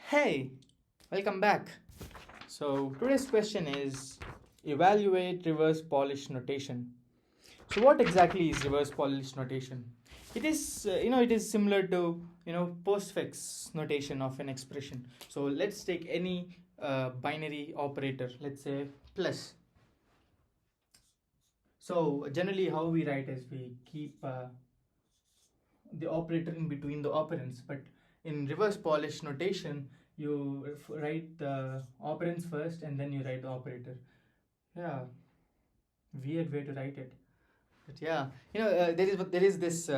Hey, welcome back. So today's question is evaluate reverse Polish notation. So what exactly is reverse Polish notation? It is it is similar to postfix notation of an expression. So let's take any binary operator, let's say plus. So generally how we write is we keep the operator in between the operands, but in reverse Polish notation you write the operands first and then you write the operator. Yeah, weird way to write it, but yeah, there is this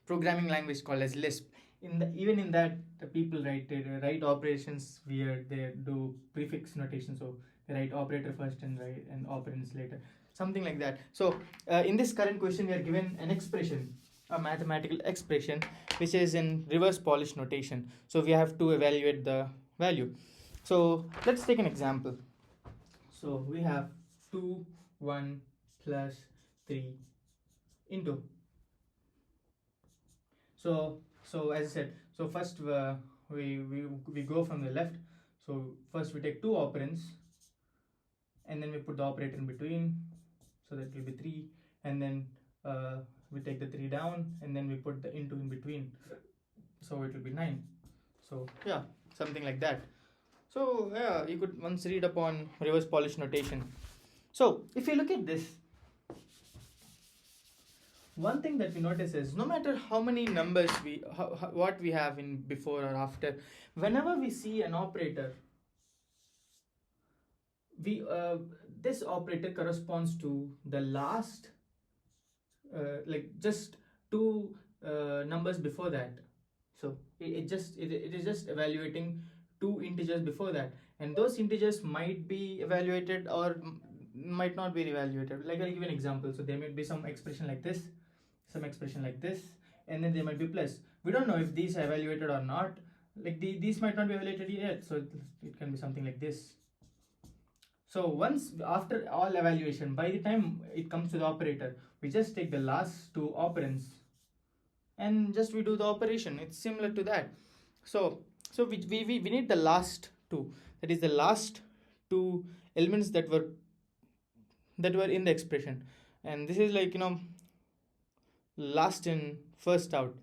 programming language called as Lisp. Even in that, the people write operations weird. They do prefix notation, so they write operator first and write and operands later, something like that. So in this current question we are given an expression, a mathematical expression, which is in reverse Polish notation. So we have to evaluate the value. So let's take an example. So we have 2 1 plus 3 into. So as I said, so first we go from the left. So first we take two operands and then we put the operator in between, so that will be 3, and then we take the 3 down and then we put the into in between, so it will be 9. So yeah, something like that. So yeah, you could once read upon reverse Polish notation. So if you look at this, one thing that we notice is no matter how many numbers what we have in before or after, whenever we see an operator, we this operator corresponds to the last like just two numbers before that. So it is just evaluating two integers before that, and those integers might be evaluated or might not be evaluated. Like I'll give you an example. So there might be some expression like this, some expression like this, and then there might be plus. We don't know if these are evaluated or not. Like these might not be evaluated yet, so it can be something like this. So once after all evaluation, by the time it comes to the operator, we just take the last two operands and just we do the operation. It's similar to that. So we need the last two, that is the last two elements that were in the expression, and this is like last in first out.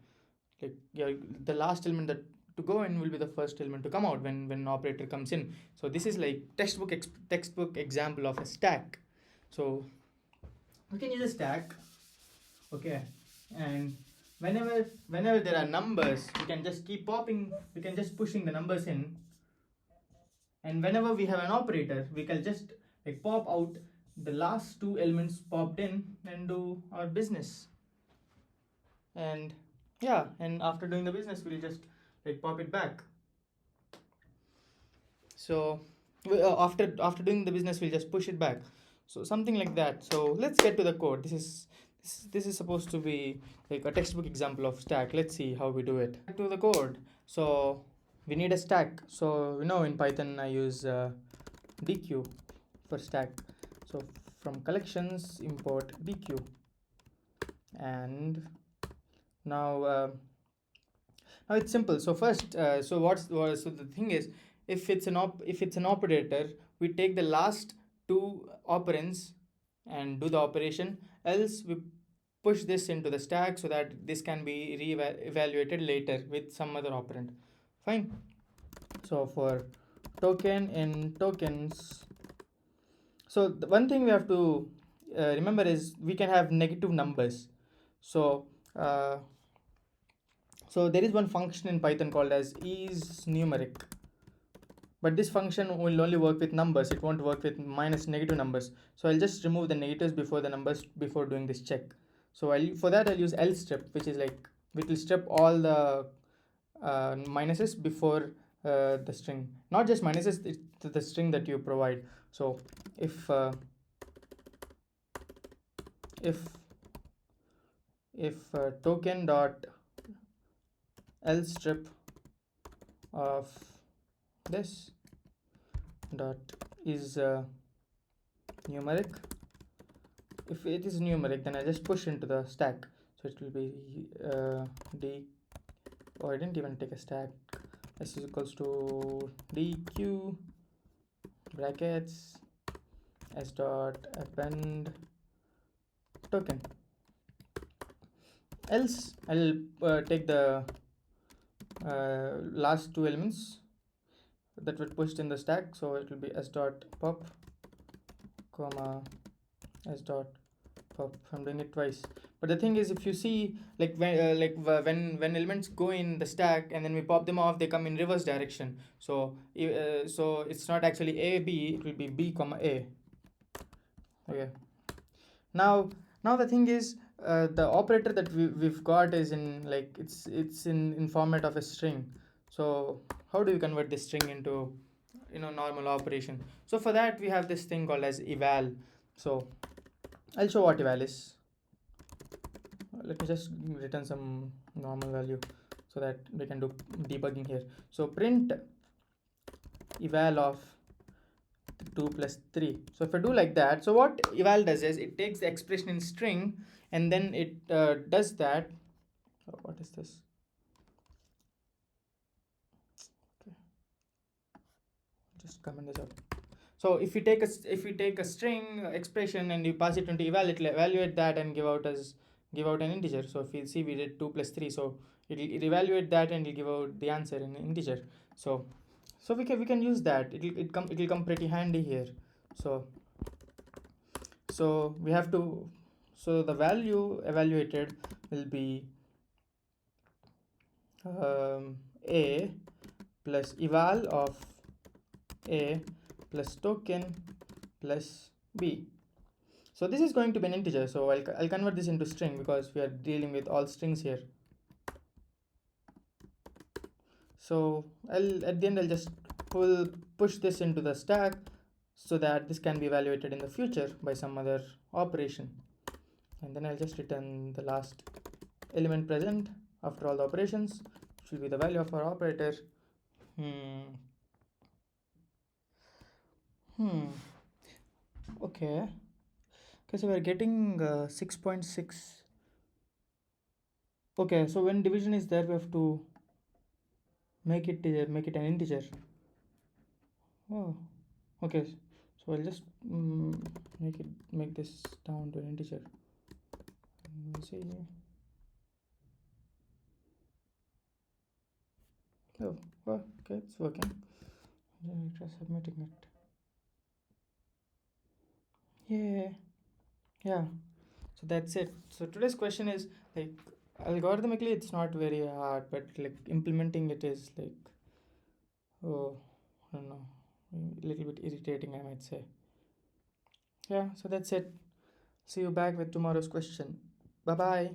Like yeah, the last element that to go in will be the first element to come out when an operator comes in. So this is like textbook example of a stack. So we can use a stack, okay, and whenever there are numbers, we can just keep popping, we can just pushing the numbers in, and whenever we have an operator, we can just like pop out the last two elements popped in and do our business. And yeah, and after doing the business we'll just like pop it back. So after doing the business we'll just push it back, so something like that. So let's get to the code. This is supposed to be like a textbook example of stack. Let's see how we do it. Back to the code. So we need a stack. So in Python I use deque for stack. So from collections import deque, and now it's simple. So first, so the thing is, if it's an operator, we take the last two operands and do the operation. Else we push this into the stack so that this can be re-evaluated later with some other operand. Fine. So for token in tokens, so the one thing we have to remember is we can have negative numbers. So so there is one function in Python called as isNumeric, but this function will only work with numbers. It won't work with minus negative numbers. So I'll just remove the negatives before the numbers before doing this check. So for that I'll use lstrip, which will strip all the minuses before the string. Not just minuses, it's the string that you provide. So if token dot lstrip of this dot is numeric, if it is numeric, then I just push into the stack. So it will be I didn't even take a stack s is equals to dq brackets s dot append token. Else I'll take the last two elements that were pushed in the stack, so it will be s dot pop comma s dot pop. I'm doing it twice, but the thing is, if you see, like when elements go in the stack and then we pop them off, they come in reverse direction. So so it's not actually a b, it will be b comma a. Okay, now the thing is, the operator that we've got is in, like, it's in format of a string. So how do you convert this string into normal operation? So for that we have this thing called as eval. So I'll show what eval is. Let me just return some normal value so that we can do debugging here. So print eval of 2 plus 3. So if I do like that, so what eval does is it takes the expression in string and then it does that. Oh, what is this? Okay, just comment this out. So if you take a string expression and you pass it into eval, it will evaluate that and give out an integer. So if you see, we did 2 plus 3, so it'll evaluate that and it'll give out the answer in integer. So we can use that. It'll come pretty handy here. So we have to, so the value evaluated will be a plus eval of a plus token plus b. So this is going to be an integer, so I'll convert this into string because we are dealing with all strings here. So at the end I'll just push this into the stack so that this can be evaluated in the future by some other operation, and then I'll just return the last element present after all the operations, which will be the value of our operator. Okay, so we're getting 6.6. Okay, so when division is there, we have to make it an integer. Oh, okay, so I'll just make this down to an integer. Let's see. Oh, okay, it's working. Try submitting it. Yeah, so that's it. So today's question is, like, algorithmically it's not very hard, but like implementing it is like, oh, I don't know, a little bit irritating, I might say. Yeah, so that's it. See you back with tomorrow's question. Bye bye.